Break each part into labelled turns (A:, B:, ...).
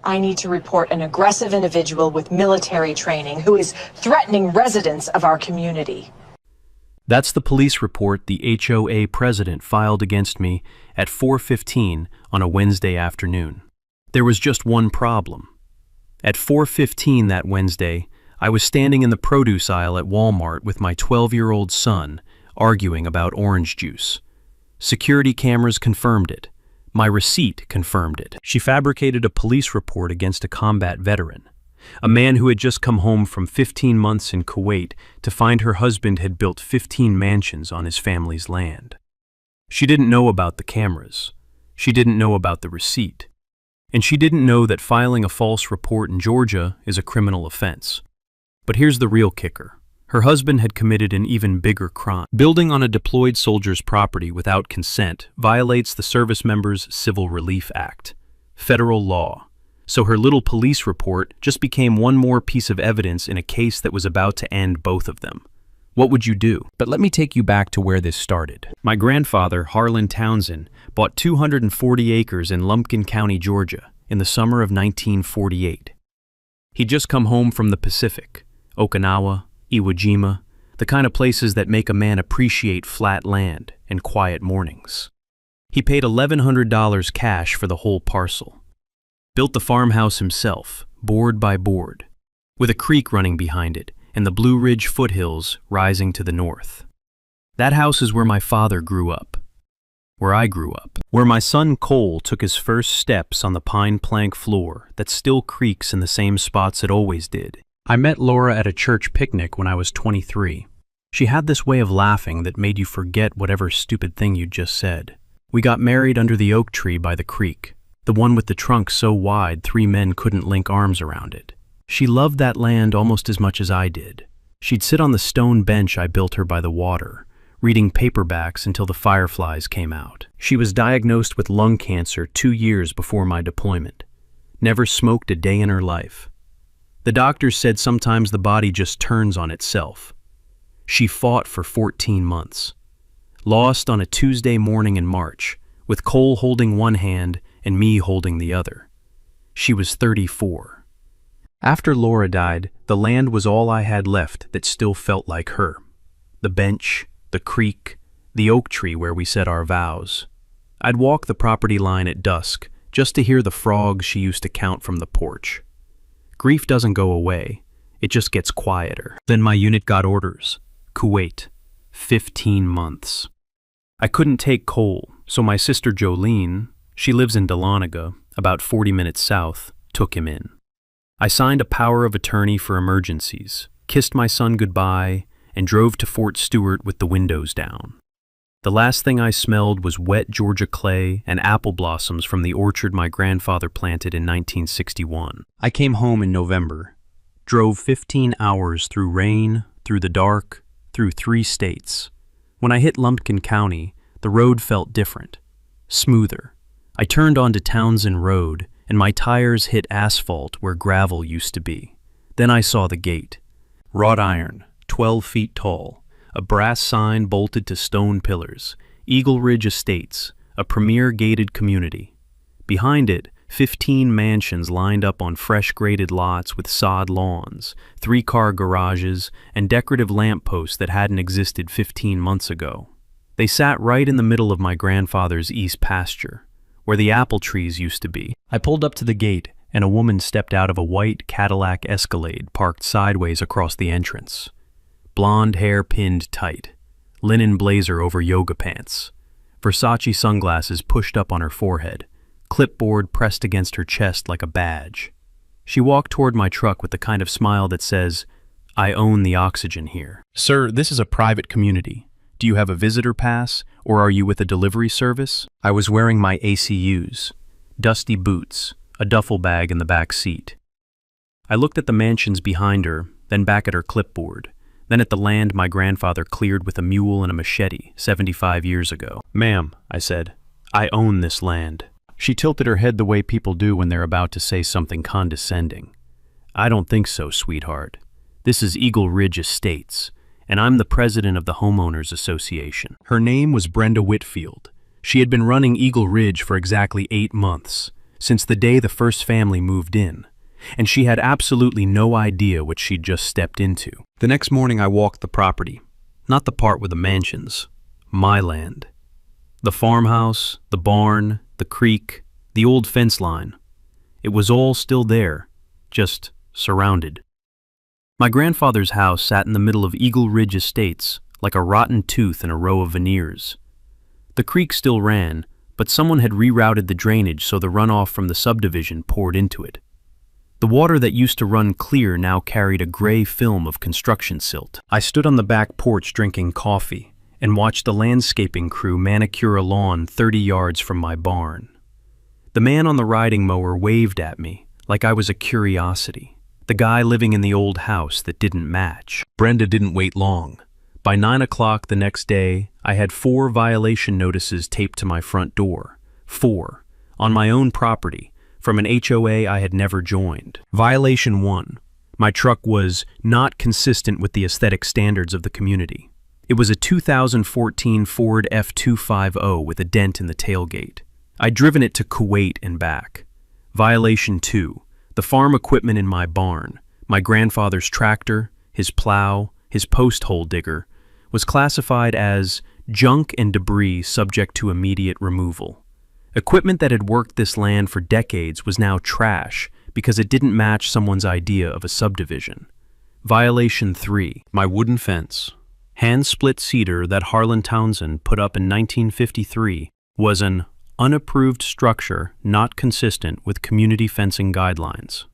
A: I need to report an aggressive individual with military training who is threatening residents of our community.
B: That's the police report the HOA president filed against me at 4:15 on a Wednesday afternoon. There was just one problem. At 4:15 that Wednesday, I was standing in the produce aisle at Walmart with my 12-year-old son, arguing about orange juice. Security cameras confirmed it. My receipt confirmed it. She fabricated a police report against a combat veteran, a man who had just come home from 15 months in Kuwait to find her husband had built 15 mansions on his family's land. She didn't know about the cameras. She didn't know about the receipt. And she didn't know that filing a false report in Georgia is a criminal offense. But here's the real kicker. Her husband had committed an even bigger crime. Building on a deployed soldier's property without consent violates the Service Members Civil Relief Act, federal law. So her little police report just became one more piece of evidence in a case that was about to end both of them. What would you do? But let me take you back to where this started. My grandfather, Harlan Townsend, bought 240 acres in Lumpkin County, Georgia, in the summer of 1948. He'd just come home from the Pacific, Okinawa, Iwo Jima, the kind of places that make a man appreciate flat land and quiet mornings. He paid $1,100 cash for the whole parcel. Built the farmhouse himself, board by board, with a creek running behind it and the Blue Ridge foothills rising to the north. That house is where my father grew up, where I grew up, where my son Cole took his first steps on the pine plank floor that still creaks in the same spots it always did. I met Laura at a church picnic when I was 23. She had this way of laughing that made you forget whatever stupid thing you'd just said. We got married under the oak tree by the creek, the one with the trunk so wide 3 men couldn't link arms around it. She loved that land almost as much as I did. She'd sit on the stone bench I built her by the water, reading paperbacks until the fireflies came out. She was diagnosed with lung cancer 2 years before my deployment. Never smoked a day in her life. The doctors said sometimes the body just turns on itself. She fought for 14 months. Lost on a Tuesday morning in March, with Cole holding one hand and me holding the other. She was 34. After Laura died, the land was all I had left that still felt like her. The bench, the creek, the oak tree where we said our vows. I'd walk the property line at dusk just to hear the frogs she used to count from the porch. Grief doesn't go away, it just gets quieter. Then my unit got orders. Kuwait, 15 months. I couldn't take Cole, so my sister Jolene, she lives in Dahlonega, about 40 minutes south, took him in. I signed a power of attorney for emergencies, kissed my son goodbye, and drove to Fort Stewart with the windows down. The last thing I smelled was wet Georgia clay and apple blossoms from the orchard my grandfather planted in 1961. I came home in November, drove 15 hours through rain, through the dark, through 3 states. When I hit Lumpkin County, the road felt different, smoother. I turned onto Townsend Road, and my tires hit asphalt where gravel used to be. Then I saw the gate. Wrought iron, 12 feet tall. A brass sign bolted to stone pillars, Eagle Ridge Estates, a premier gated community. Behind it, 15 mansions lined up on fresh graded lots with sod lawns, 3-car garages, and decorative lampposts that hadn't existed 15 months ago. They sat right in the middle of my grandfather's east pasture, where the apple trees used to be. I pulled up to the gate, and a woman stepped out of a white Cadillac Escalade parked sideways across the entrance. Blonde hair pinned tight, linen blazer over yoga pants, Versace sunglasses pushed up on her forehead, clipboard pressed against her chest like a badge. She walked toward my truck with the kind of smile that says, "I own the oxygen here." "Sir, this is a private community. Do you have a visitor pass, or are you with a delivery service?" I was wearing my ACUs, dusty boots, a duffel bag in the back seat. I looked at the mansions behind her, then back at her clipboard, then at the land my grandfather cleared with a mule and a machete 75 years ago. "Ma'am," I said, "I own this land." She tilted her head the way people do when they're about to say something condescending. "I don't think so, sweetheart. This is Eagle Ridge Estates, and I'm the president of the Homeowners Association." Her name was Brenda Whitfield. She had been running Eagle Ridge for exactly 8 months, since the day the first family moved in, and she had absolutely no idea what she'd just stepped into. The next morning I walked the property, not the part with the mansions, my land. The farmhouse, the barn, the creek, the old fence line. It was all still there, just surrounded. My grandfather's house sat in the middle of Eagle Ridge Estates, like a rotten tooth in a row of veneers. The creek still ran, but someone had rerouted the drainage so the runoff from the subdivision poured into it. The water that used to run clear now carried a gray film of construction silt. I stood on the back porch drinking coffee and watched the landscaping crew manicure a lawn 30 yards from my barn. The man on the riding mower waved at me like I was a curiosity, the guy living in the old house that didn't match. Brenda didn't wait long. By 9 o'clock the next day, I had 4 violation notices taped to my front door. 4, on my own property, from an HOA I had never joined. Violation 1. My truck was not consistent with the aesthetic standards of the community. It was a 2014 Ford F250 with a dent in the tailgate. I'd driven it to Kuwait and back. Violation 2. The farm equipment in my barn, my grandfather's tractor, his plow, his post hole digger, was classified as junk and debris subject to immediate removal. Equipment that had worked this land for decades was now trash because it didn't match someone's idea of a subdivision. Violation 3. My wooden fence, hand-split cedar that Harlan Townsend put up in 1953, was an unapproved structure not consistent with community fencing guidelines.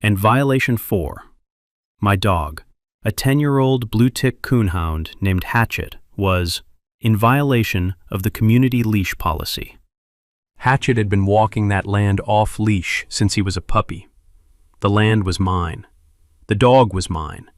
B: And Violation 4. My dog, a 10-year-old blue-tick coonhound named Hatchet, was in violation of the community leash policy. Hatchet had been walking that land off-leash since he was a puppy. The land was mine. The dog was mine.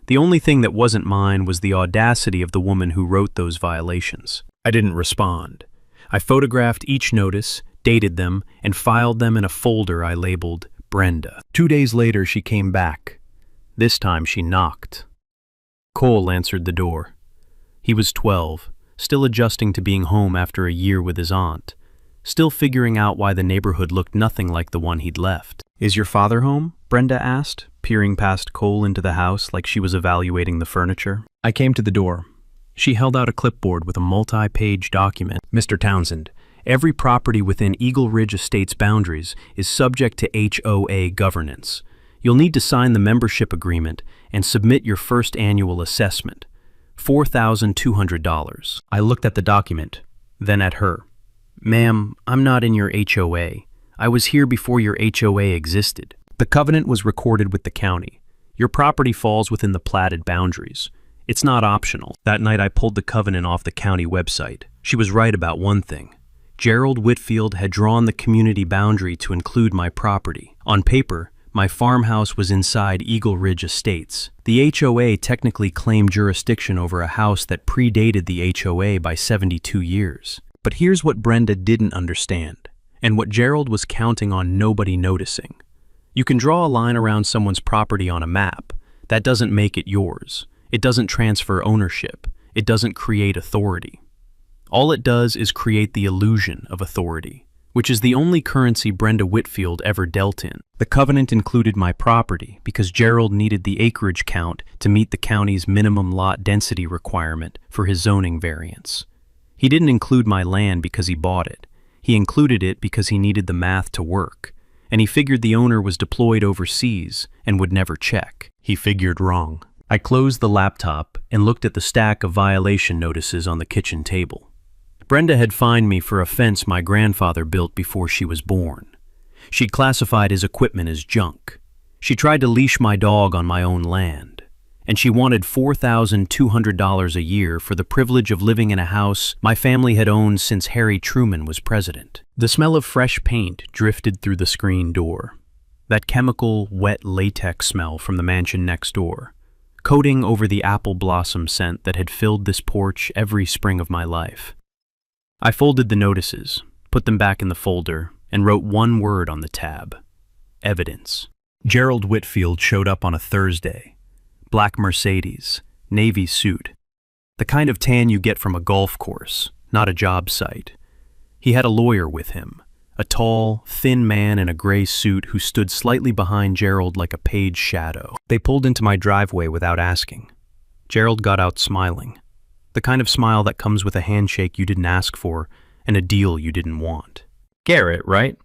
B: The only thing that wasn't mine was the audacity of the woman who wrote those violations. I didn't respond. I photographed each notice, dated them, and filed them in a folder I labeled Brenda. 2 days later, she came back. This time she knocked. Cole answered the door. He was 12, still adjusting to being home after a year with his aunt, still figuring out why the neighborhood looked nothing like the one he'd left. "Is your father home?" Brenda asked, peering past Cole into the house like she was evaluating the furniture. I came to the door. She held out a clipboard with a multi-page document. "Mr. Townsend, every property within Eagle Ridge Estates boundaries is subject to HOA governance. You'll need to sign the membership agreement and submit your first annual assessment, $4,200. I looked at the document, then at her. "Ma'am, I'm not in your HOA. I was here before your HOA existed. The covenant was recorded with the county. Your property falls within the platted boundaries. It's not optional." That night I pulled the covenant off the county website. She was right about one thing. Gerald Whitfield had drawn the community boundary to include my property. On paper, my farmhouse was inside Eagle Ridge Estates. The HOA technically claimed jurisdiction over a house that predated the HOA by 72 years. But here's what Brenda didn't understand, and what Gerald was counting on nobody noticing. You can draw a line around someone's property on a map. That doesn't make it yours. It doesn't transfer ownership. It doesn't create authority. All it does is create the illusion of authority, which is the only currency Brenda Whitfield ever dealt in. The covenant included my property because Gerald needed the acreage count to meet the county's minimum lot density requirement for his zoning variance. He didn't include my land because he bought it. He included it because he needed the math to work, and he figured the owner was deployed overseas and would never check. He figured wrong. I closed the laptop and looked at the stack of violation notices on the kitchen table. Brenda had fined me for a fence my grandfather built before she was born. She'd classified his equipment as junk. She tried to leash my dog on my own land. And she wanted $4,200 a year for the privilege of living in a house my family had owned since Harry Truman was president. The smell of fresh paint drifted through the screen door. That chemical, wet latex smell from the mansion next door, coating over the apple blossom scent that had filled this porch every spring of my life. I folded the notices, put them back in the folder, and wrote one word on the tab: evidence. Gerald Whitfield showed up on a Thursday. Black Mercedes, navy suit. The kind of tan you get from a golf course, not a job site. He had a lawyer with him, a tall, thin man in a gray suit who stood slightly behind Gerald like a page shadow. They pulled into my driveway without asking. Gerald got out smiling, the kind of smile that comes with a handshake you didn't ask for and a deal you didn't want. Garrett, right?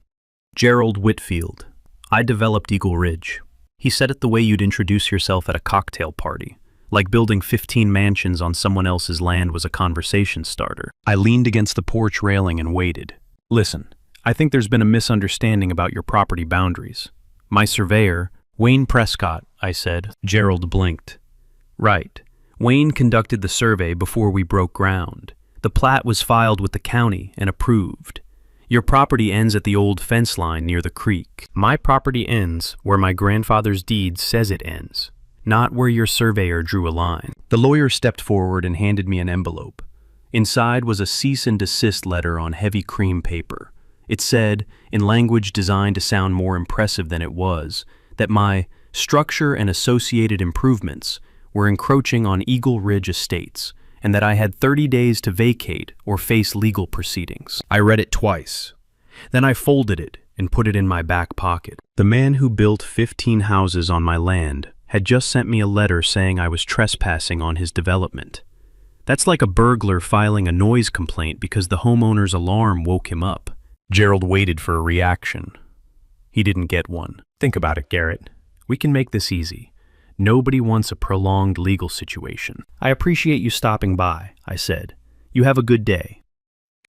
B: Gerald Whitfield. I developed Eagle Ridge. He said it the way you'd introduce yourself at a cocktail party, like building 15 mansions on someone else's land was a conversation starter. I leaned against the porch railing and waited. Listen, I think there's been a misunderstanding about your property boundaries. My surveyor, Wayne Prescott, I said. Gerald blinked. Right. Wayne conducted the survey before we broke ground. The plat was filed with the county and approved. Your property ends at the old fence line near the creek. My property ends where my grandfather's deed says it ends, not where your surveyor drew a line. The lawyer stepped forward and handed me an envelope. Inside was a cease and desist letter on heavy cream paper. It said, in language designed to sound more impressive than it was, that my structure and associated improvements were encroaching on Eagle Ridge Estates, and that I had 30 days to vacate or face legal proceedings. I read it twice. Then I folded it and put it in my back pocket. The man who built 15 houses on my land had just sent me a letter saying I was trespassing on his development. That's like a burglar filing a noise complaint because the homeowner's alarm woke him up. Gerald waited for a reaction. He didn't get one. Think about it, Garrett. We can make this easy. Nobody wants a prolonged legal situation. I appreciate you stopping by, I said. You have a good day.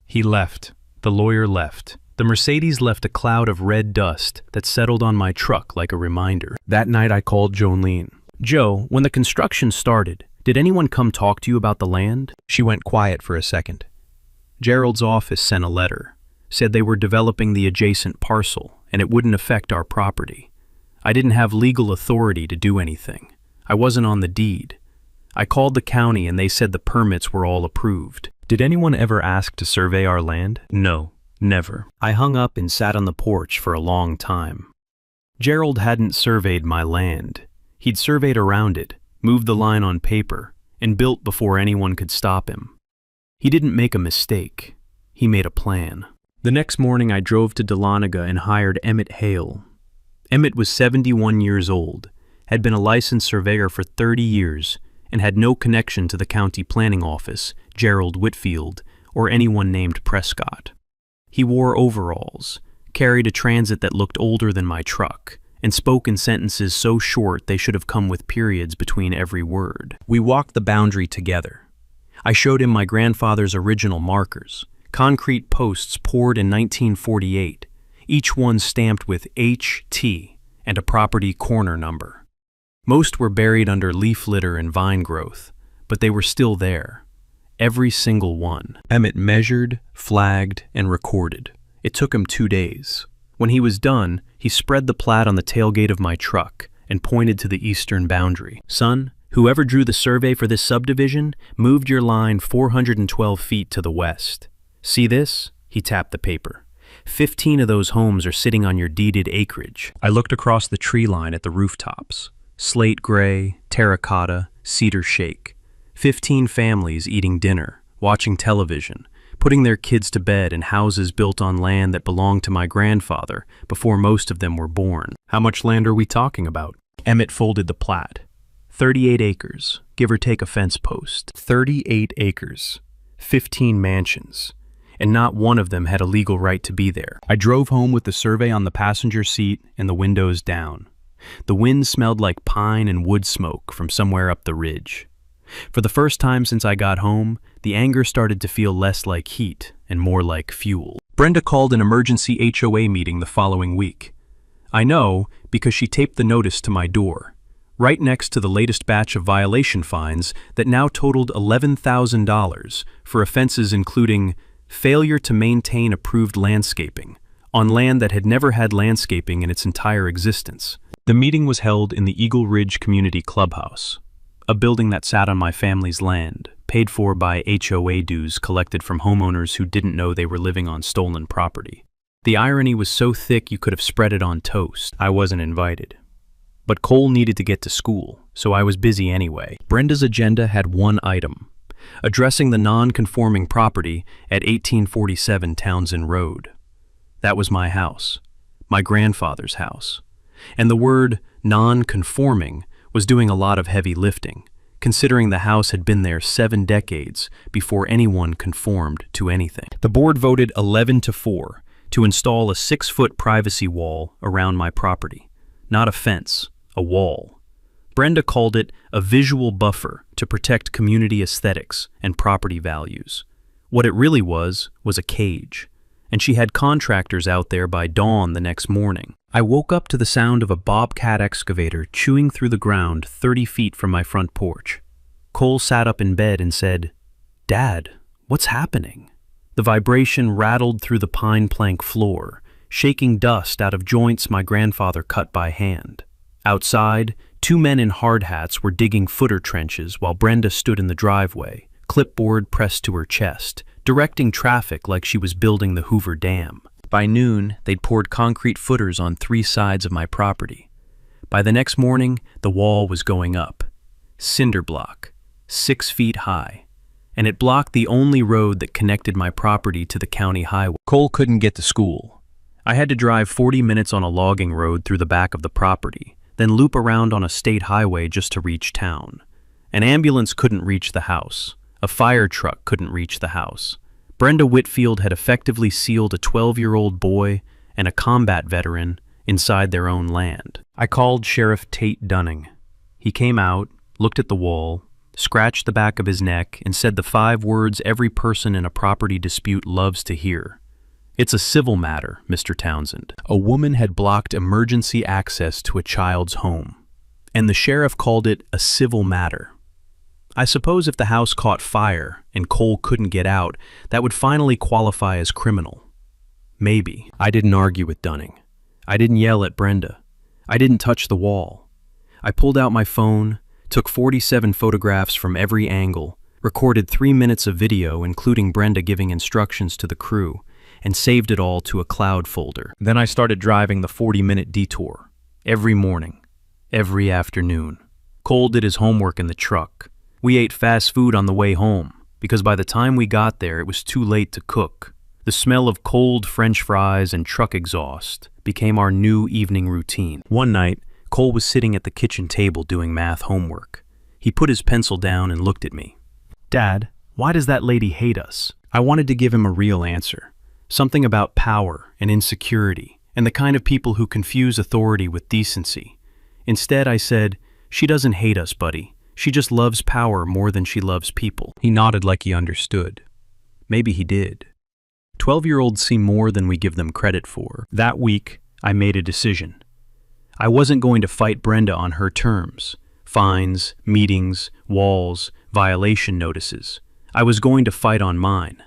B: He left. The lawyer left. The Mercedes left a cloud of red dust that settled on my truck like a reminder. That night I called Jolene. Joe, when the construction started, did anyone come talk to you about the land? She went quiet for a second. Gerald's office sent a letter. Said they were developing the adjacent parcel and it wouldn't affect our property. I didn't have legal authority to do anything. I wasn't on the deed. I called the county and they said the permits were all approved. Did anyone ever ask to survey our land? No, never. I hung up and sat on the porch for a long time. Gerald hadn't surveyed my land. He'd surveyed around it, moved the line on paper, and built before anyone could stop him. He didn't make a mistake. He made a plan. The next morning I drove to Dahlonega and hired Emmett Hale. Emmett was 71 years old, had been a licensed surveyor for 30 years, and had no connection to the county planning office, Gerald Whitfield, or anyone named Prescott. He wore overalls, carried a transit that looked older than my truck, and spoke in sentences so short they should have come with periods between every word. We walked the boundary together. I showed him my grandfather's original markers, concrete posts poured in 1948, each one stamped with HT and a property corner number. Most were buried under leaf litter and vine growth, but they were still there. Every single one. Emmett measured, flagged, and recorded. It took him 2 days. When he was done, he spread the plat on the tailgate of my truck and pointed to the eastern boundary. Son, whoever drew the survey for this subdivision moved your line 412 feet to the west. See this? He tapped the paper. 15 of those homes are sitting on your deeded acreage. I looked across the tree line at the rooftops. Slate gray, terracotta, cedar shake. 15 families eating dinner, watching television, putting their kids to bed in houses built on land that belonged to my grandfather before most of them were born. How much land are we talking about? Emmett folded the plat. 38 acres, give or take a fence post. 38 acres. 15 mansions. And not one of them had a legal right to be there. I drove home with the survey on the passenger seat and the windows down. The wind smelled like pine and wood smoke from somewhere up the ridge. For the first time since I got home, the anger started to feel less like heat and more like fuel. Brenda called an emergency HOA meeting the following week. I know because she taped the notice to my door, right next to the latest batch of violation fines that now totaled $11,000 for offenses including failure to maintain approved landscaping on land that had never had landscaping in its entire existence. The meeting was held in the Eagle Ridge Community Clubhouse, a building that sat on my family's land, paid for by HOA dues collected from homeowners who didn't know they were living on stolen property. The irony was so thick you could have spread it on toast. I wasn't invited. But Cole needed to get to school, so I was busy anyway. Brenda's agenda had one item: addressing the non-conforming property at 1847 Townsend Road. That was my house, my grandfather's house. And the word non-conforming was doing a lot of heavy lifting, considering the house had been there 7 decades before anyone conformed to anything. The board voted 11-4 to install a 6-foot privacy wall around my property. Not a fence, a wall. Brenda called it a visual buffer to protect community aesthetics and property values. What it really was a cage, and she had contractors out there by dawn the next morning. I woke up to the sound of a bobcat excavator chewing through the ground 30 feet from my front porch. Cole sat up in bed and said, "Dad, what's happening?" The vibration rattled through the pine plank floor, shaking dust out of joints my grandfather cut by hand. Outside, 2 men in hard hats were digging footer trenches while Brenda stood in the driveway, clipboard pressed to her chest, directing traffic like she was building the Hoover Dam. By noon, they'd poured concrete footers on 3 sides of my property. By the next morning, the wall was going up. Cinder block, 6 feet high, and it blocked the only road that connected my property to the county highway. Cole couldn't get to school. I had to drive 40 minutes on a logging road through the back of the property, then loop around on a state highway just to reach town. An ambulance couldn't reach the house. A fire truck couldn't reach the house. Brenda Whitfield had effectively sealed a 12-year-old boy and a combat veteran inside their own land. I called Sheriff Tate Dunning. He came out, looked at the wall, scratched the back of his neck, and said the 5 words every person in a property dispute loves to hear. "It's a civil matter, Mr. Townsend." A woman had blocked emergency access to a child's home, and the sheriff called it a civil matter. I suppose if the house caught fire and Cole couldn't get out, that would finally qualify as criminal. Maybe. I didn't argue with Dunning. I didn't yell at Brenda. I didn't touch the wall. I pulled out my phone, took 47 photographs from every angle, recorded 3 minutes of video including Brenda giving instructions to the crew, and saved it all to a cloud folder. Then I started driving the 40-minute detour. Every morning. Every afternoon. Cole did his homework in the truck. We ate fast food on the way home, because by the time we got there it was too late to cook. The smell of cold French fries and truck exhaust became our new evening routine. One night, Cole was sitting at the kitchen table doing math homework. He put his pencil down and looked at me. "Dad, why does that lady hate us?" I wanted to give him a real answer. Something about power and insecurity, and the kind of people who confuse authority with decency. Instead, I said, "She doesn't hate us, buddy. She just loves power more than she loves people." He nodded like he understood. Maybe he did. 12-year-olds see more than we give them credit for. That week, I made a decision. I wasn't going to fight Brenda on her terms. Fines, meetings, walls, violation notices. I was going to fight on mine.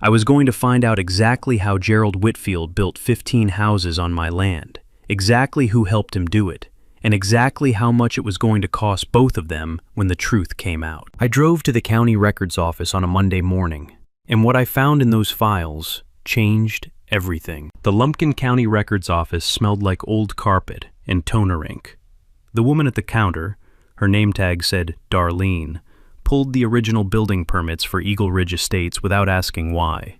B: I was going to find out exactly how Gerald Whitfield built 15 houses on my land, exactly who helped him do it, and exactly how much it was going to cost both of them when the truth came out. I drove to the county records office on a Monday morning, and what I found in those files changed everything. The Lumpkin County Records Office smelled like old carpet and toner ink. The woman at the counter, her name tag said Darlene, pulled the original building permits for Eagle Ridge Estates without asking why.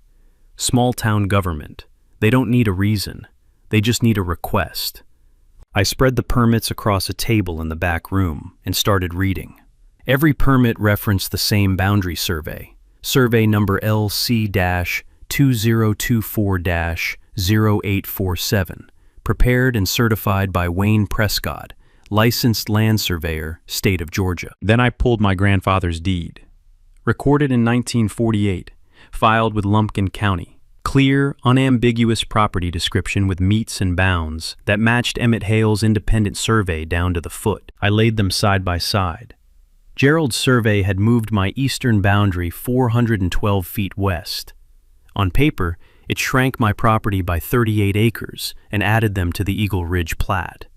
B: Small town government. They don't need a reason. They just need a request. I spread the permits across a table in the back room and started reading. Every permit referenced the same boundary survey, survey number LC-2024-0847, prepared and certified by Wayne Prescott, licensed land surveyor, state of Georgia. Then I pulled my grandfather's deed. Recorded in 1948, filed with Lumpkin County. Clear, unambiguous property description with metes and bounds that matched Emmett Hale's independent survey down to the foot. I laid them side by side. Gerald's survey had moved my eastern boundary 412 feet west. On paper, it shrank my property by 38 acres and added them to the Eagle Ridge Plat.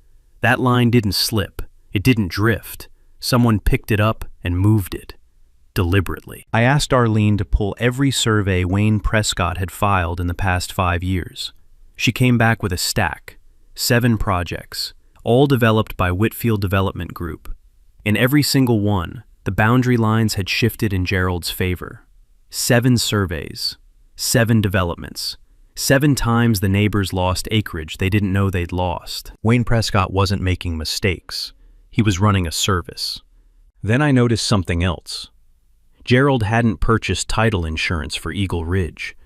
B: That line didn't slip. It didn't drift. Someone picked it up and moved it. Deliberately. I asked Arlene to pull every survey Wayne Prescott had filed in the past 5 years. She came back with a stack, 7 projects, all developed by Whitfield Development Group. In every single one, the boundary lines had shifted in Gerald's favor. 7 surveys, 7 developments, 7 times the neighbors lost acreage they didn't know they'd lost. Wayne Prescott wasn't making mistakes. He was running a service. Then I noticed something else. Gerald hadn't purchased title insurance for Eagle Ridge.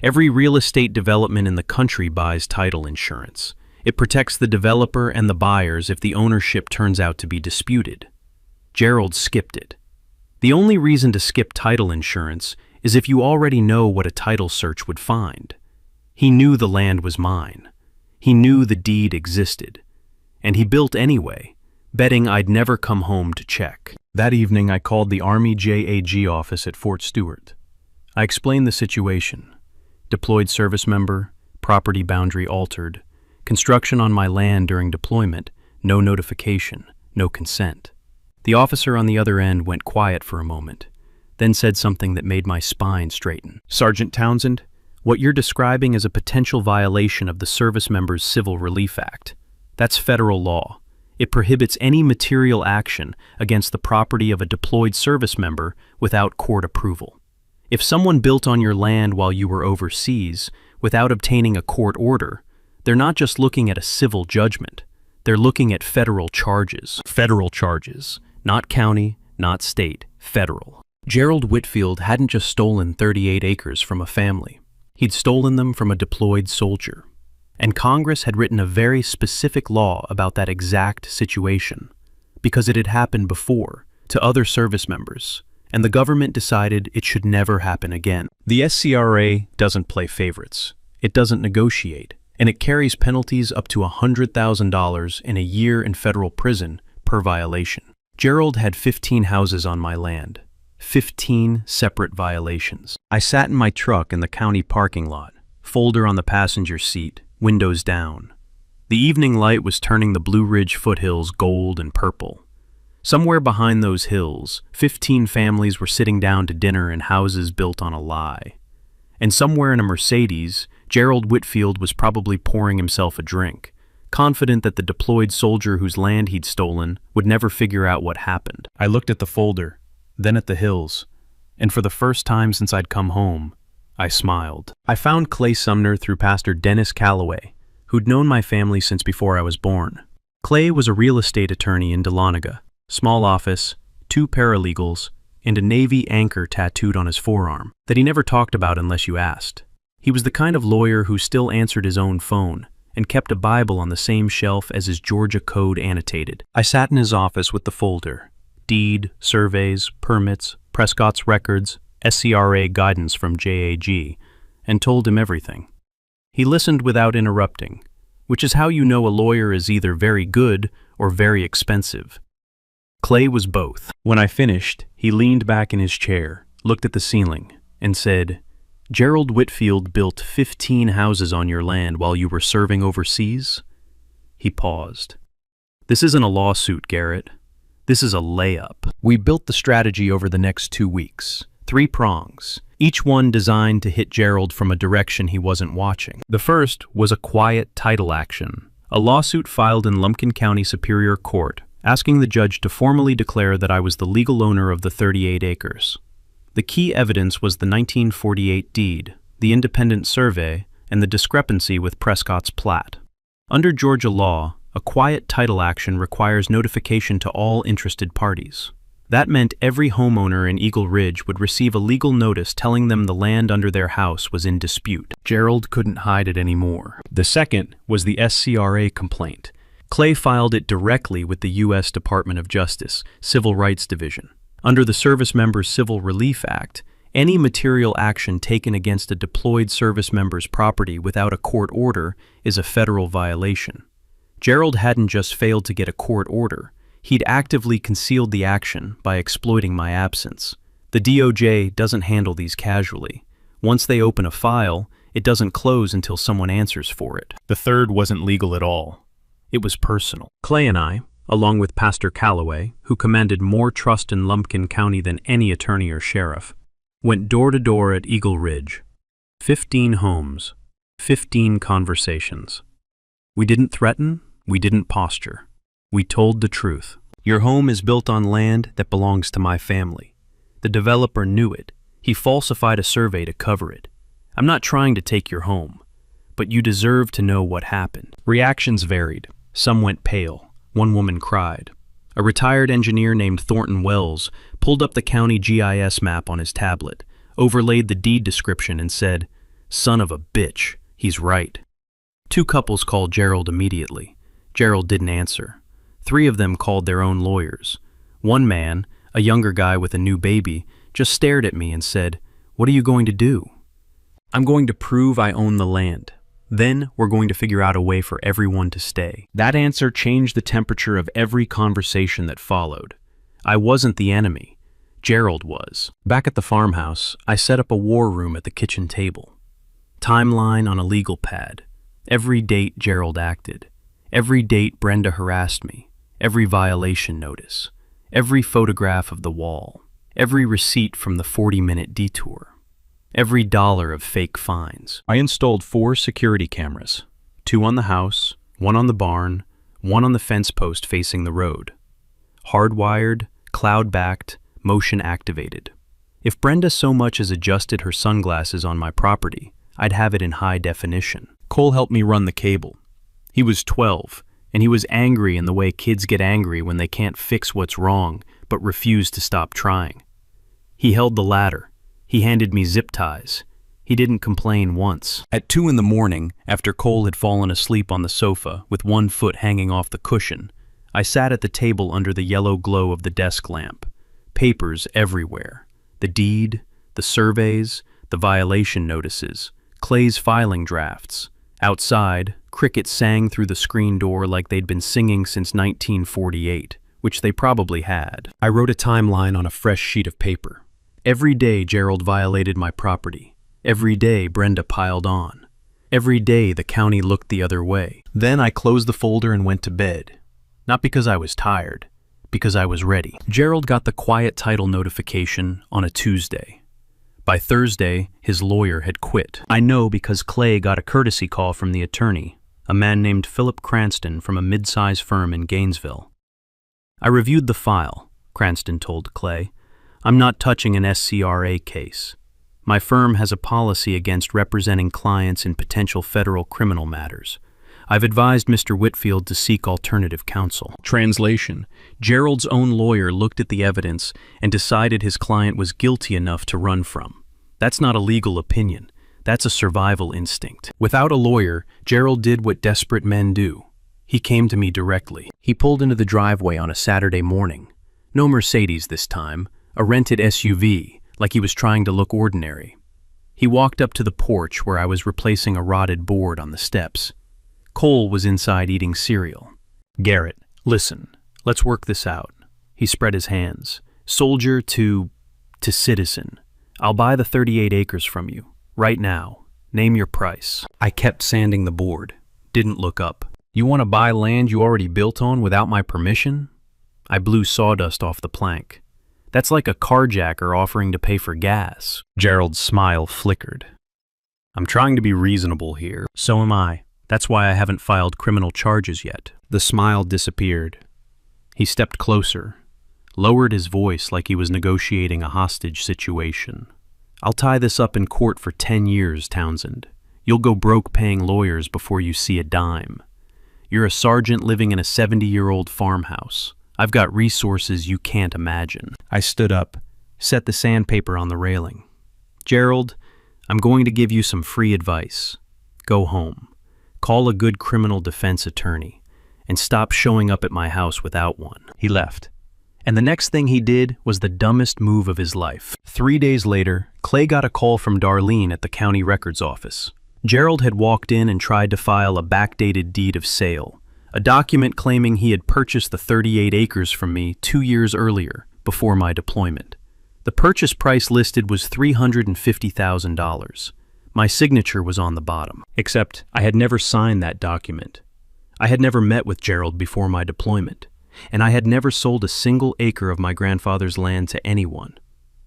B: Every real estate development in the country buys title insurance. It protects the developer and the buyers if the ownership turns out to be disputed. Gerald skipped it. The only reason to skip title insurance is if you already know what a title search would find. He knew the land was mine. He knew the deed existed. And he built anyway, betting I'd never come home to check. That evening, I called the Army JAG office at Fort Stewart. I explained the situation. Deployed service member, property boundary altered, construction on my land during deployment, no notification, no consent. The officer on the other end went quiet for a moment, then said something that made my spine straighten. "Sergeant Townsend, what you're describing is a potential violation of the Service Members Civil Relief Act. That's federal law. It prohibits any material action against the property of a deployed service member without court approval. If someone built on your land while you were overseas without obtaining a court order, they're not just looking at a civil judgment. They're looking at federal charges. Federal charges. Not county, not state, federal." Gerald Whitfield hadn't just stolen 38 acres from a family. He'd stolen them from a deployed soldier. And Congress had written a very specific law about that exact situation, because it had happened before to other service members, and the government decided it should never happen again. The SCRA doesn't play favorites. It doesn't negotiate, and it carries penalties up to $100,000 in a year in federal prison per violation. Gerald had 15 houses on my land, 15 separate violations. I sat in my truck in the county parking lot, folder on the passenger seat, windows down. The evening light was turning the Blue Ridge foothills gold and purple. Somewhere behind those hills, 15 families were sitting down to dinner in houses built on a lie. And somewhere in a Mercedes, Gerald Whitfield was probably pouring himself a drink, confident that the deployed soldier whose land he'd stolen would never figure out what happened. I looked at the folder, then at the hills, and for the first time since I'd come home, I smiled. I found Clay Sumner through Pastor Dennis Calloway, who'd known my family since before I was born. Clay was a real estate attorney in Dahlonega, small office, 2 paralegals, and a Navy anchor tattooed on his forearm that he never talked about unless you asked. He was the kind of lawyer who still answered his own phone and kept a Bible on the same shelf as his Georgia code annotated. I sat in his office with the folder, deed, surveys, permits, Prescott's records, SCRA guidance from JAG, and told him everything. He listened without interrupting, which is how you know a lawyer is either very good or very expensive. Clay was both. When I finished, he leaned back in his chair, looked at the ceiling, and said, "Gerald Whitfield built 15 houses on your land while you were serving overseas?" He paused. "This isn't a lawsuit, Garrett. This is a layup." We built the strategy over the next 2 weeks. 3 prongs, each one designed to hit Gerald from a direction he wasn't watching. The first was a quiet title action, a lawsuit filed in Lumpkin County Superior Court, asking the judge to formally declare that I was the legal owner of the 38 acres. The key evidence was the 1948 deed, the independent survey, and the discrepancy with Prescott's plat. Under Georgia law, a quiet title action requires notification to all interested parties. That meant every homeowner in Eagle Ridge would receive a legal notice telling them the land under their house was in dispute. Gerald couldn't hide it anymore. The second was the SCRA complaint. Clay filed it directly with the U.S. Department of Justice, Civil Rights Division. Under the Service Members Civil Relief Act, any material action taken against a deployed service member's property without a court order is a federal violation. Gerald hadn't just failed to get a court order. He'd actively concealed the action by exploiting my absence. The DOJ doesn't handle these casually. Once they open a file, it doesn't close until someone answers for it. The third wasn't legal at all. It was personal. Clay and I, along with Pastor Calloway, who commanded more trust in Lumpkin County than any attorney or sheriff, went door to door at Eagle Ridge. 15 homes, 15 conversations. We didn't threaten, we didn't posture. We told the truth. Your home is built on land that belongs to my family. The developer knew it. He falsified a survey to cover it. I'm not trying to take your home. but you deserve to know what happened." Reactions varied. Some went pale. One woman cried. A retired engineer named Thornton Wells pulled up the county GIS map on his tablet, overlaid the deed description, and said, "Son of a bitch, he's right." Two couples called Gerald immediately. Gerald didn't answer. Three of them called their own lawyers. One man, a younger guy with a new baby, just stared at me and said, "What are you going to do?" "I'm going to prove I own the land. Then we're going to figure out a way for everyone to stay." That answer changed the temperature of every conversation that followed. I wasn't the enemy. Gerald was. Back at the farmhouse, I set up a war room at the kitchen table. Timeline on a legal pad. Every date Gerald acted. Every date Brenda harassed me. Every violation notice. Every photograph of the wall. Every receipt from the 40-minute detour. Every dollar of fake fines. I installed 4 security cameras. 2 on the house, 1 on the barn, 1 on the fence post facing the road. Hardwired, cloud-backed, motion-activated. If Brenda so much as adjusted her sunglasses on my property, I'd have it in high definition. Cole helped me run the cable. He was 12, and he was angry in the way kids get angry when they can't fix what's wrong, but refuse to stop trying. He held the ladder. He handed me zip ties. He didn't complain once. At 2 in the morning, after Cole had fallen asleep on the sofa with one foot hanging off the cushion, I sat at the table under the yellow glow of the desk lamp. Papers everywhere. The deed, the surveys, the violation notices, Clay's filing drafts. Outside, crickets sang through the screen door like they'd been singing since 1948, which they probably had. I wrote a timeline on a fresh sheet of paper. Every day Gerald violated my property. Every day Brenda piled on. Every day the county looked the other way. Then I closed the folder and went to bed. Not because I was tired, because I was ready. Gerald got the quiet title notification on a Tuesday. By Thursday, his lawyer had quit. I know because Clay got a courtesy call from the attorney, a man named Philip Cranston from a mid-size firm in Gainesville. I reviewed the file, Cranston told Clay. "I'm not touching an SCRA case. My firm has a policy against representing clients in potential federal criminal matters. I've advised Mr. Whitfield to seek alternative counsel." Translation: Gerald's own lawyer looked at the evidence and decided his client was guilty enough to run from. That's not a legal opinion. That's a survival instinct. Without a lawyer, Gerald did what desperate men do. He came to me directly. He pulled into the driveway on a Saturday morning. No Mercedes this time, a rented SUV, like he was trying to look ordinary. He walked up to the porch where I was replacing a rotted board on the steps. Cole was inside eating cereal. "Garrett, listen, let's work this out." He spread his hands. "Soldier to citizen. I'll buy the 38 acres from you, right now. Name your price." I kept sanding the board. Didn't look up. "You want to buy land you already built on without my permission?" I blew sawdust off the plank. "That's like a carjacker offering to pay for gas." Gerald's smile flickered. "I'm trying to be reasonable here." "So am I. That's why I haven't filed criminal charges yet." The smile disappeared. He stepped closer, lowered his voice like he was negotiating a hostage situation. "I'll tie this up in court for 10 years, Townsend. You'll go broke paying lawyers before you see a dime. You're a sergeant living in a 70-year-old farmhouse. I've got resources you can't imagine." I stood up, set the sandpaper on the railing. "Gerald, I'm going to give you some free advice. Go home. Call a good criminal defense attorney, and stop showing up at my house without one." He left. And the next thing he did was the dumbest move of his life. 3 days later, Clay got a call from Darlene at the county records office. Gerald had walked in and tried to file a backdated deed of sale, a document claiming he had purchased the 38 acres from me 2 years earlier, before my deployment. The purchase price listed was $350,000. My signature was on the bottom. Except I had never signed that document. I had never met with Gerald before my deployment, and I had never sold a single acre of my grandfather's land to anyone,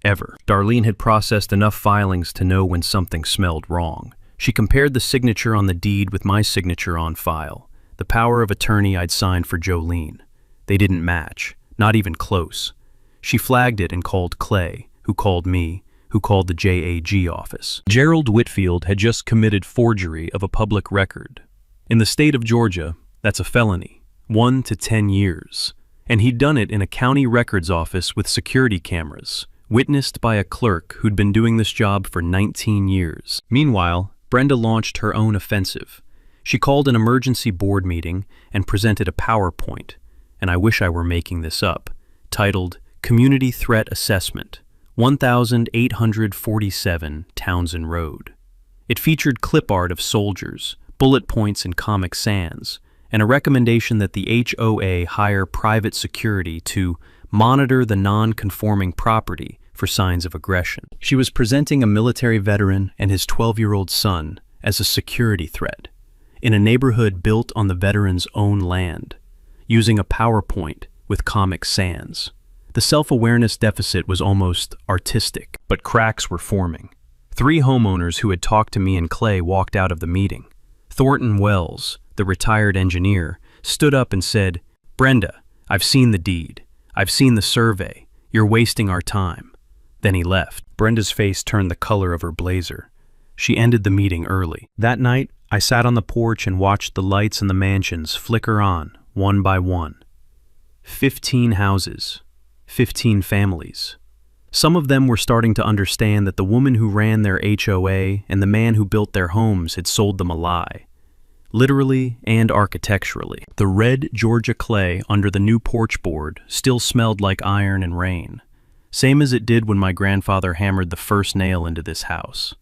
B: ever. Darlene had processed enough filings to know when something smelled wrong. She compared the signature on the deed with my signature on file, the power of attorney I'd signed for Jolene. They didn't match, not even close. She flagged it and called Clay, who called me, who who called the JAG office. Gerald Whitfield had just committed forgery of a public record. In the state of Georgia, that's a felony, 1 to 10 years. And he'd done it in a county records office with security cameras, witnessed by a clerk who'd been doing this job for 19 years. Meanwhile, Brenda launched her own offensive. She called an emergency board meeting and presented a PowerPoint, and I wish I were making this up, titled Community Threat Assessment, 1847 Townsend Road. It featured clip art of soldiers, bullet points and Comic Sans, and a recommendation that the HOA hire private security to monitor the non-conforming property for signs of aggression. She was presenting a military veteran and his 12-year-old son as a security threat in a neighborhood built on the veteran's own land, using a PowerPoint with Comic Sans. The self-awareness deficit was almost artistic, but cracks were forming. 3 homeowners who had talked to me and Clay walked out of the meeting. Thornton Wells, the retired engineer, stood up and said, "Brenda, I've seen the deed. I've seen the survey. You're wasting our time." Then he left. Brenda's face turned the color of her blazer. She ended the meeting early. That night, I sat on the porch and watched the lights in the mansions flicker on, one by one. 15 houses, 15 families. Some of them were starting to understand that the woman who ran their HOA and the man who built their homes had sold them a lie. Literally and architecturally. The red Georgia clay under the new porch board still smelled like iron and rain, same as it did when my grandfather hammered the first nail into this house.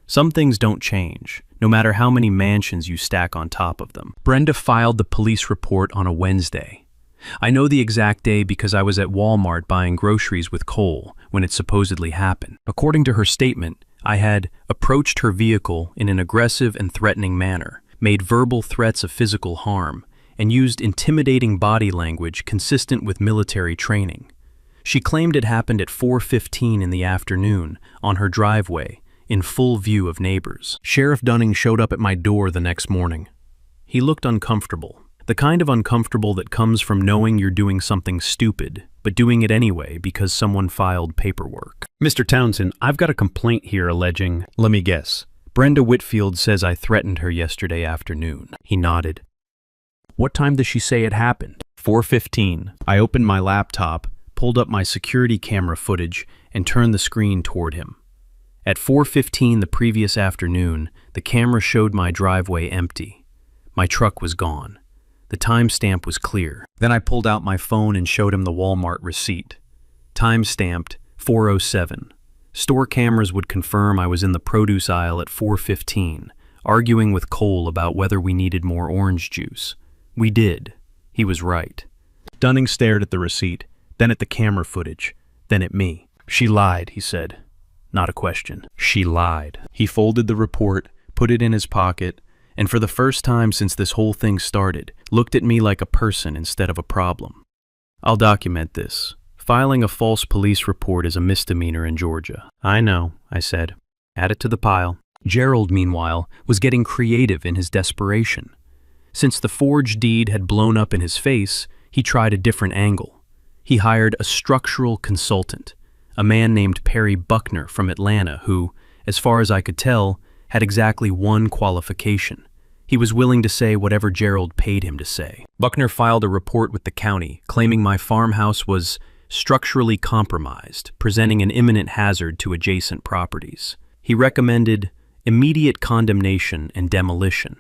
B: Some things don't change, no matter how many mansions you stack on top of them. Brenda filed the police report on a Wednesday. I know the exact day because I was at Walmart buying groceries with Cole when it supposedly happened. According to her statement, I had approached her vehicle in an aggressive and threatening manner, made verbal threats of physical harm, and used intimidating body language consistent with military training. She claimed it happened at 4:15 in the afternoon on her driveway, in full view of neighbors. Sheriff Dunning showed up at my door the next morning. He looked uncomfortable, the kind of uncomfortable that comes from knowing you're doing something stupid, but doing it anyway because someone filed paperwork. "Mr. Townsend, I've got a complaint here alleging, let me guess, Brenda Whitfield says I threatened her yesterday afternoon." He nodded. "What time does she say it happened?" 4:15. I opened my laptop, pulled up my security camera footage, and turned the screen toward him. At 4:15 the previous afternoon, the camera showed my driveway empty. My truck was gone. The timestamp was clear. Then I pulled out my phone and showed him the Walmart receipt. Time-stamped 4:07. Store cameras would confirm I was in the produce aisle at 4:15, arguing with Cole about whether we needed more orange juice. We did. He was right. Dunning stared at the receipt, then at the camera footage, then at me. "She lied," he said. Not a question. She lied. He folded the report, put it in his pocket, and for the first time since this whole thing started, looked at me like a person instead of a problem. "I'll document this. Filing a false police report is a misdemeanor in Georgia." "I know," I said. "Add it to the pile." Gerald, meanwhile, was getting creative in his desperation. Since the forged deed had blown up in his face, he tried a different angle. He hired a structural consultant, a man named Perry Buckner from Atlanta who, as far as I could tell, had exactly one qualification. He was willing to say whatever Gerald paid him to say. Buckner filed a report with the county, claiming my farmhouse was structurally compromised, presenting an imminent hazard to adjacent properties. He recommended immediate condemnation and demolition.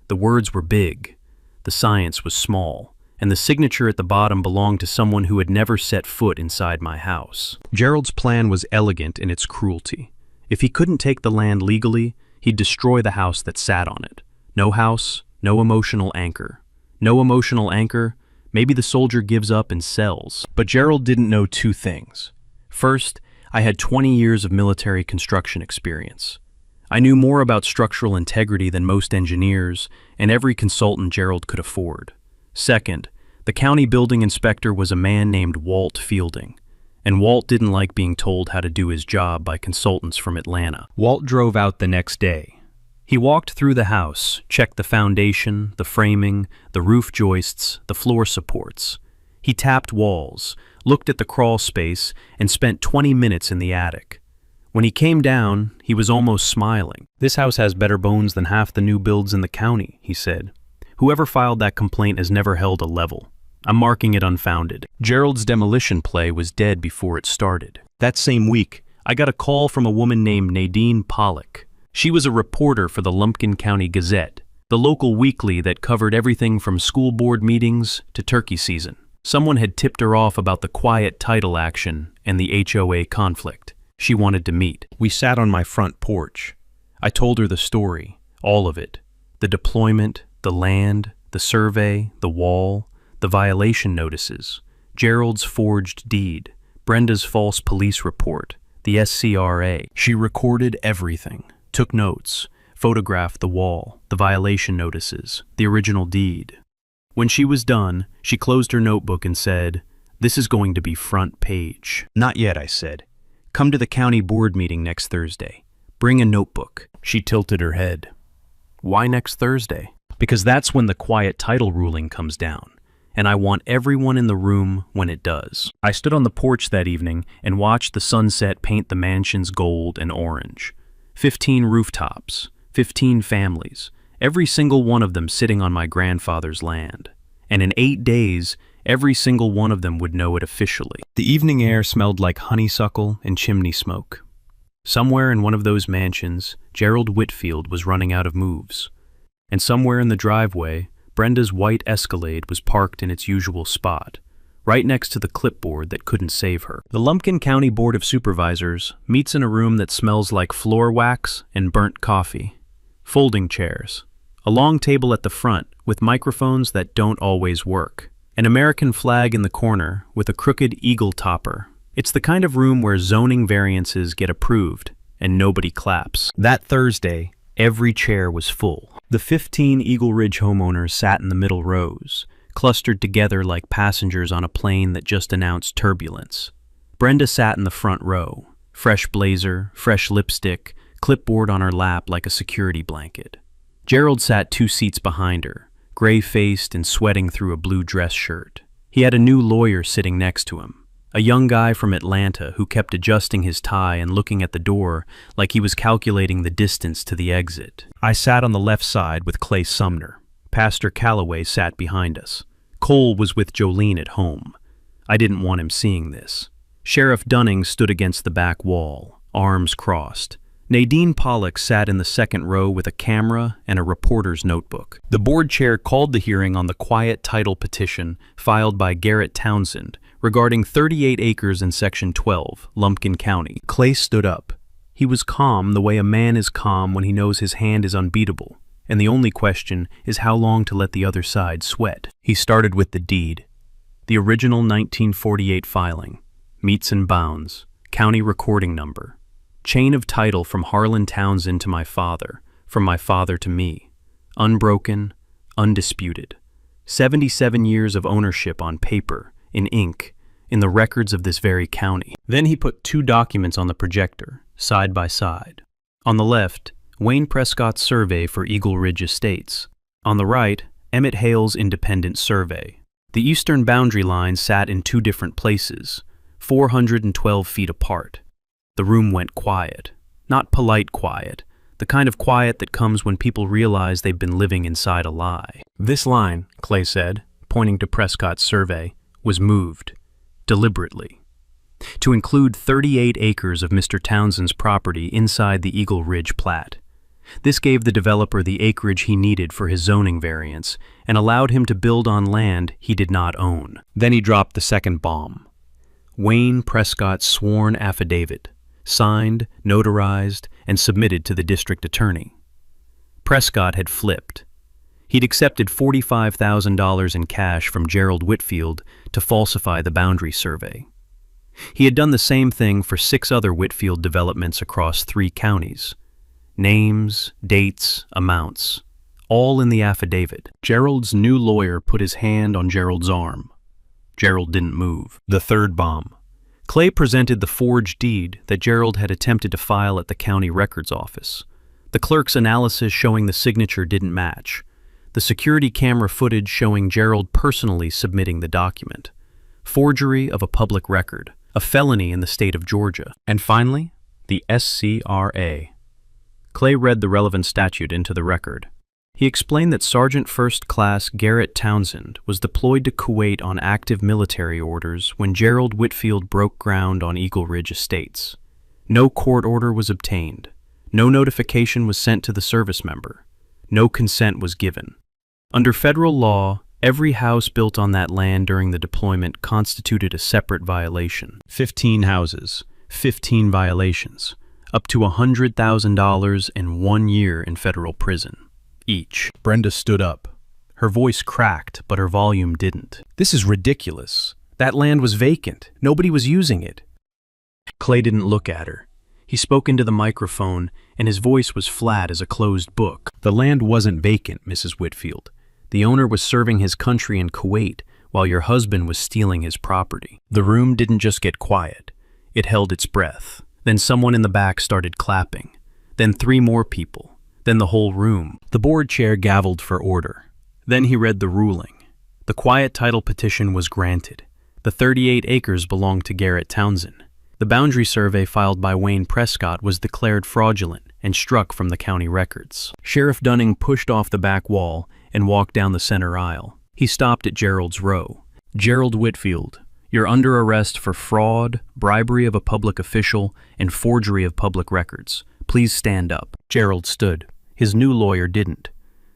B: The words were big, the science was small, and the signature at the bottom belonged to someone who had never set foot inside my house. Gerald's plan was elegant in its cruelty. If he couldn't take the land legally, he'd destroy the house that sat on it. No house, no emotional anchor. No emotional anchor, maybe the soldier gives up and sells. But Gerald didn't know 2 things. First, I had 20 years of military construction experience. I knew more about structural integrity than most engineers and every consultant Gerald could afford. Second, the county building inspector was a man named Walt Fielding, and Walt didn't like being told how to do his job by consultants from Atlanta. Walt drove out the next day. He walked through the house, checked the foundation, the framing, the roof joists, the floor supports. He tapped walls, looked at the crawl space, and spent 20 minutes in the attic. When he came down, he was almost smiling. "This house has better bones than half the new builds in the county," he said. "Whoever filed that complaint has never held a level. I'm marking it unfounded." Gerald's demolition play was dead before it started. That same week, I got a call from a woman named Nadine Pollock. She was a reporter for the Lumpkin County Gazette, the local weekly that covered everything from school board meetings to turkey season. Someone had tipped her off about the quiet title action and the HOA conflict. She wanted to meet. We sat on my front porch. I told her the story, all of it. The deployment, the land, the survey, the wall, the violation notices, Gerald's forged deed, Brenda's false police report, the SCRA. She recorded everything, took notes, photographed the wall, the violation notices, the original deed. When she was done, she closed her notebook and said, "This is going to be front page." "Not yet," I said. "Come to the county board meeting next Thursday. Bring a notebook." She tilted her head. "Why next Thursday?" "Because that's when the quiet title ruling comes down, and I want everyone in the room when it does." I stood on the porch that evening and watched the sunset paint the mansions gold and orange. 15 rooftops, 15 families, every single one of them sitting on my grandfather's land. And in 8 days, every single one of them would know it officially. The evening air smelled like honeysuckle and chimney smoke. Somewhere in one of those mansions, Gerald Whitfield was running out of moves. And somewhere in the driveway, Brenda's white Escalade was parked in its usual spot, right next to the clipboard that couldn't save her. The Lumpkin County Board of Supervisors meets in a room that smells like floor wax and burnt coffee. Folding chairs. A long table at the front with microphones that don't always work. An American flag in the corner with a crooked eagle topper. It's the kind of room where zoning variances get approved and nobody claps. That Thursday, every chair was full. The 15 Eagle Ridge homeowners sat in the middle rows, clustered together like passengers on a plane that just announced turbulence. Brenda sat in the front row, fresh blazer, fresh lipstick, clipboard on her lap like a security blanket. Gerald sat 2 seats behind her, gray-faced and sweating through a blue dress shirt. He had a new lawyer sitting next to him, a young guy from Atlanta who kept adjusting his tie and looking at the door like he was calculating the distance to the exit. I sat on the left side with Clay Sumner. Pastor Calloway sat behind us. Cole was with Jolene at home. I didn't want him seeing this. Sheriff Dunning stood against the back wall, arms crossed. Nadine Pollock sat in the second row with a camera and a reporter's notebook. The board chair called the hearing on the quiet title petition filed by Garrett Townsend regarding 38 acres in Section 12, Lumpkin County. Clay stood up. He was calm the way a man is calm when he knows his hand is unbeatable, and the only question is how long to let the other side sweat. He started with the deed. The original 1948 filing, meets and bounds, county recording number, chain of title from Harlan Townsend to my father, from my father to me, unbroken, undisputed. 77 years of ownership on paper, in ink, in the records of this very county. Then he put 2 documents on the projector, side by side. On the left, Wayne Prescott's survey for Eagle Ridge Estates. On the right, Emmett Hale's independent survey. The eastern boundary lines sat in 2 different places, 412 feet apart. The room went quiet. Not polite quiet, the kind of quiet that comes when people realize they've been living inside a lie. "This line," Clay said, pointing to Prescott's survey, was moved, deliberately, to include 38 acres of Mr. Townsend's property inside the Eagle Ridge plat. This gave the developer the acreage he needed for his zoning variance and allowed him to build on land he did not own. Then he dropped the second bomb. Wayne Prescott's sworn affidavit, signed, notarized, and submitted to the district attorney. Prescott had flipped. He'd accepted $45,000 in cash from Gerald Whitfield to falsify the boundary survey. He had done the same thing for 6 other Whitfield developments across 3 counties. Names, dates, amounts, all in the affidavit. Gerald's new lawyer put his hand on Gerald's arm. Gerald didn't move. The third bomb. Clay presented the forged deed that Gerald had attempted to file at the county records office. The clerk's analysis showing the signature didn't match. The security camera footage showing Gerald personally submitting the document. Forgery of a public record, a felony in the state of Georgia. And finally, the SCRA. Clay read the relevant statute into the record. He explained that Sergeant First Class Garrett Townsend was deployed to Kuwait on active military orders when Gerald Whitfield broke ground on Eagle Ridge Estates. No court order was obtained. No notification was sent to the service member. No consent was given. Under federal law, every house built on that land during the deployment constituted a separate violation. 15 houses, 15 violations, up to $100,000 and 1 year in federal prison, each. Brenda stood up. Her voice cracked, but her volume didn't. This is ridiculous. That land was vacant. Nobody was using it. Clay didn't look at her. He spoke into the microphone, and his voice was flat as a closed book. The land wasn't vacant, Mrs. Whitfield. The owner was serving his country in Kuwait while your husband was stealing his property. The room didn't just get quiet. It held its breath. Then someone in the back started clapping. Then 3 more people. Then the whole room. The board chair gavelled for order. Then he read the ruling. The quiet title petition was granted. The 38 acres belonged to Garrett Townsend. The boundary survey filed by Wayne Prescott was declared fraudulent and struck from the county records. Sheriff Dunning pushed off the back wall and walked down the center aisle. He stopped at Gerald's row. Gerald Whitfield, you're under arrest for fraud, bribery of a public official, and forgery of public records. Please stand up. Gerald stood. His new lawyer didn't.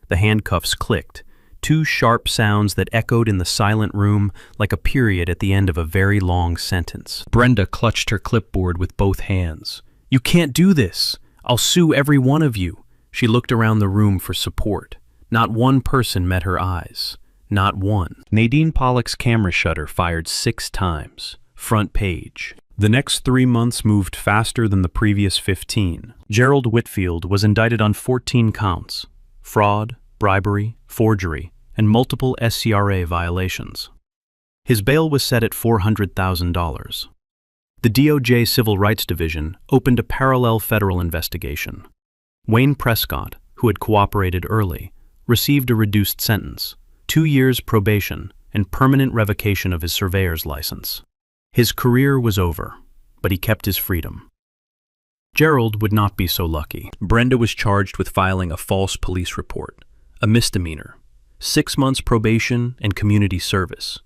B: The handcuffs clicked. 2 sharp sounds that echoed in the silent room like a period at the end of a very long sentence. Brenda clutched her clipboard with both hands. You can't do this. I'll sue every one of you. She looked around the room for support. Not one person met her eyes. Not one. Nadine Pollock's camera shutter fired 6 times. Front page. The next 3 months moved faster than the previous 15. Gerald Whitfield was indicted on 14 counts: fraud, bribery, forgery, and multiple SCRA violations. His bail was set at $400,000. The DOJ Civil Rights Division opened a parallel federal investigation. Wayne Prescott, who had cooperated early, received a reduced sentence, 2 years probation and permanent revocation of his surveyor's license. His career was over, but he kept his freedom. Gerald would not be so lucky. Brenda was charged with filing a false police report, a misdemeanor, 6 months probation and community service.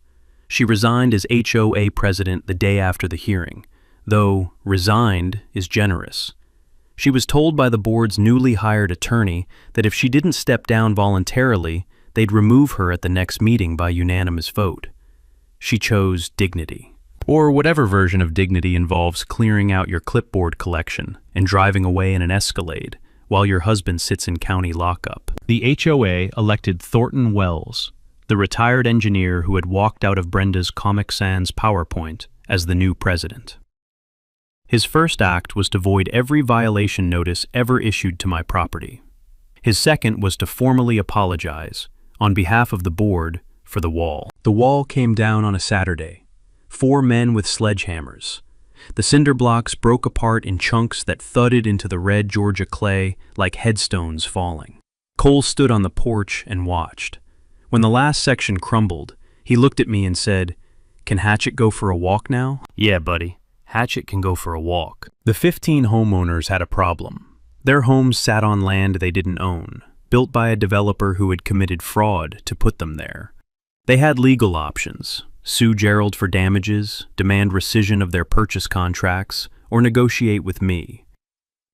B: She resigned as HOA president the day after the hearing, though resigned is generous. She was told by the board's newly hired attorney that if she didn't step down voluntarily, they'd remove her at the next meeting by unanimous vote. She chose dignity. Or whatever version of dignity involves clearing out your clipboard collection and driving away in an Escalade while your husband sits in county lockup. The HOA elected Thornton Wells, the retired engineer who had walked out of Brenda's Comic Sans PowerPoint, as the new president. His first act was to void every violation notice ever issued to my property. His second was to formally apologize, on behalf of the board, for the wall. The wall came down on a Saturday. 4 men with sledgehammers. The cinder blocks broke apart in chunks that thudded into the red Georgia clay like headstones falling. Cole stood on the porch and watched. When the last section crumbled, he looked at me and said, "Can Hatchet go for a walk now?" "Yeah, buddy. Hatchet can go for a walk." The 15 homeowners had a problem. Their homes sat on land they didn't own, built by a developer who had committed fraud to put them there. They had legal options: sue Gerald for damages, demand rescission of their purchase contracts, or negotiate with me.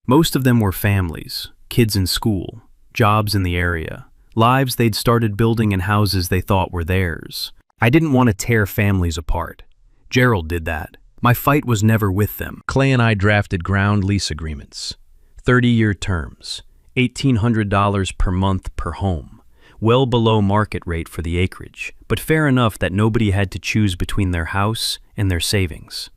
B: Most of them were families, kids in school, jobs in the area, lives they'd started building in houses they thought were theirs. I didn't want to tear families apart. Gerald did that. My fight was never with them. Clay and I drafted ground lease agreements. 30-year terms, $1,800 per month per home. Well below market rate for the acreage, but fair enough that nobody had to choose between their house and their savings.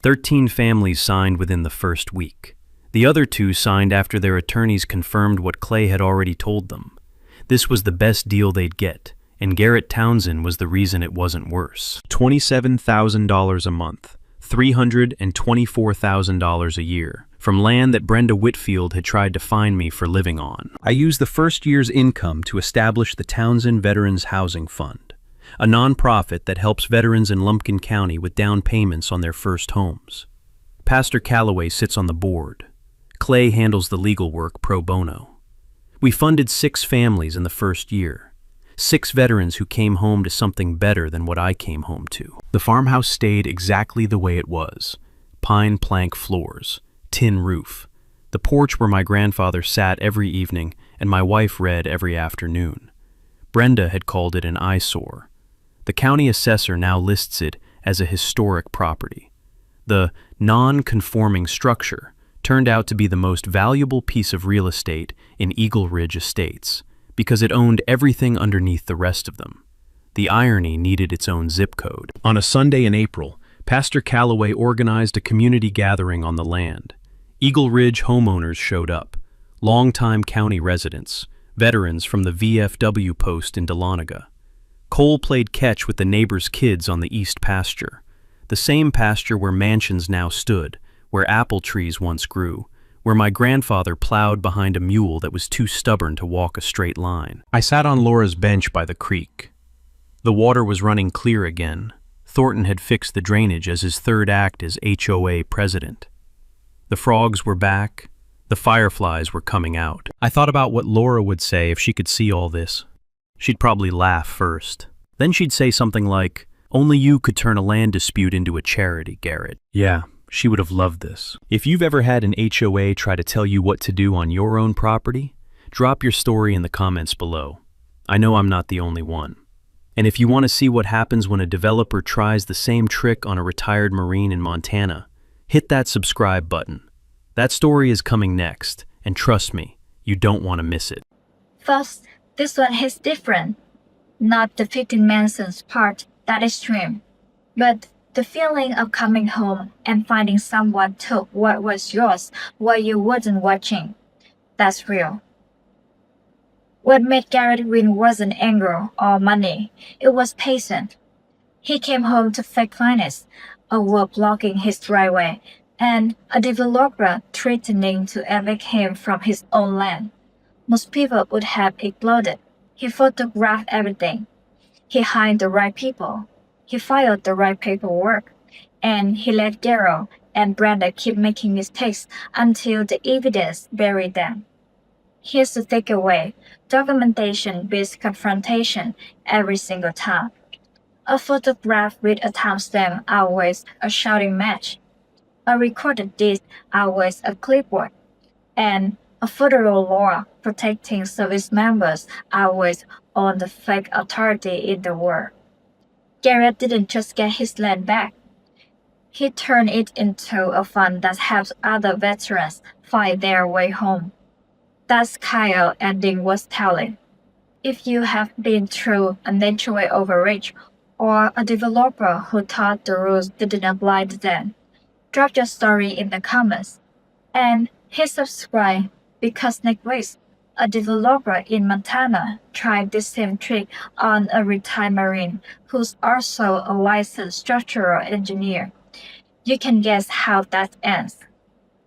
B: 13 families signed within the first week. The other 2 signed after their attorneys confirmed what Clay had already told them. This was the best deal they'd get, and Garrett Townsend was the reason it wasn't worse. $27,000 a month, $324,000 a year, from land that Brenda Whitfield had tried to find me for living on. I used the first year's income to establish the Townsend Veterans Housing Fund, a nonprofit that helps veterans in Lumpkin County with down payments on their first homes. Pastor Calloway sits on the board. Clay handles the legal work pro bono. We funded 6 families in the first year. 6 veterans who came home to something better than what I came home to. The farmhouse stayed exactly the way it was. Pine plank floors, tin roof, the porch where my grandfather sat every evening and my wife read every afternoon. Brenda had called it an eyesore. The county assessor now lists it as a historic property. The non-conforming structure turned out to be the most valuable piece of real estate in Eagle Ridge Estates because it owned everything underneath the rest of them. The irony needed its own zip code. On a Sunday in April, Pastor Calloway organized a community gathering on the land. Eagle Ridge homeowners showed up, longtime county residents, veterans from the VFW post in Dahlonega. Cole played catch with the neighbors' kids on the east pasture, the same pasture where mansions now stood, where apple trees once grew, where my grandfather plowed behind a mule that was too stubborn to walk a straight line. I sat on Laura's bench by the creek. The water was running clear again. Thornton had fixed the drainage as his third act as HOA president. The frogs were back. The fireflies were coming out. I thought about what Laura would say if she could see all this. She'd probably laugh first. Then she'd say something like, "Only you could turn a land dispute into a charity, Garrett." Yeah, she would have loved this. If you've ever had an HOA try to tell you what to do on your own property, drop your story in the comments below. I know I'm not the only one. And if you want to see what happens when a developer tries the same trick on a retired Marine in Montana, hit that subscribe button. That story is coming next, and trust me, you don't want to miss it.
C: First, this one is different. Not the 15 Mansons part that extreme, but the feeling of coming home and finding someone took what was yours while you wasn't watching. That's real. What made Garrett win wasn't anger or money, it was patience. He came home to fake finance, a wall blocking his driveway, and a developer threatening to evict him from his own land. Most people would have exploded. He photographed everything. He hired the right people. He filed the right paperwork. And he let Daryl and Brenda keep making mistakes until the evidence buried them. Here's the takeaway. Documentation beats confrontation every single time. A photograph with a timestamp outweighs a shouting match. A recorded deed outweighs a clipboard. And a federal law protecting service members outweighs all the fake authority in the world. Garrett didn't just get his land back. He turned it into a fund that helps other veterans find their way home. That Kyle ending was telling. If you have been through an HOA overreach or a developer who thought the rules didn't apply to them, drop your story in the comments. And hit subscribe because next week, a developer in Montana tried this same trick on a retired Marine who's also a licensed structural engineer. You can guess how that ends.